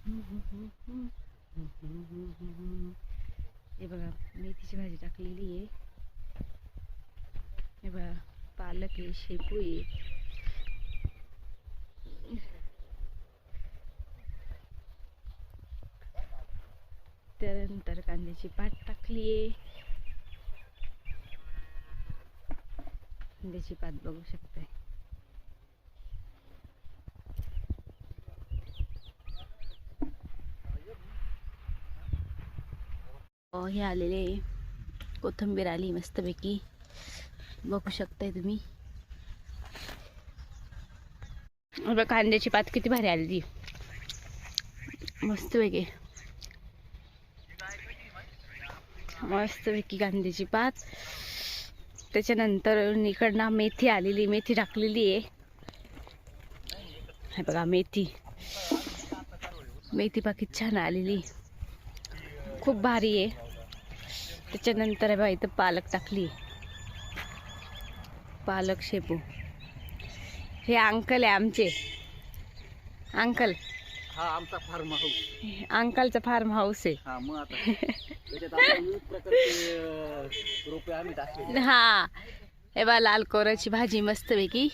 हे बघा मेथीची भाजी टाकलेली आहे. हे बघा पालक आहे, शेपू आहे. त्यानंतर कांद्याची पात टाकली आहे. कांद्याची पात बघू शकताय. हे आलेले कोथिंबीर आली मस्तपैकी, बघू शकताय तुम्ही. कांद्याची पात किती भारी आली, मस्तपैकी मस्तपैकी कांद्याची पात. त्याच्यानंतर इकडनं मेथी आलेली, मेथी टाकलेली आहे. हे बघा मेथी, मेथी पाकी छान आलेली, खूप भारी आहे. त्याच्यानंतर बघा इथं पालक टाकली, पालक शेपू. हे अंकल आहे आमचे, अंकल. हा आमचा फार्म हाऊस, अंकलचा फार्म हाऊस आहे. हा मग आता त्याच्यात आपण विविध प्रकारचे रोपे आम्ही टाकले. हा हे बघा लाल कोराची भाजी मस्तपैकी.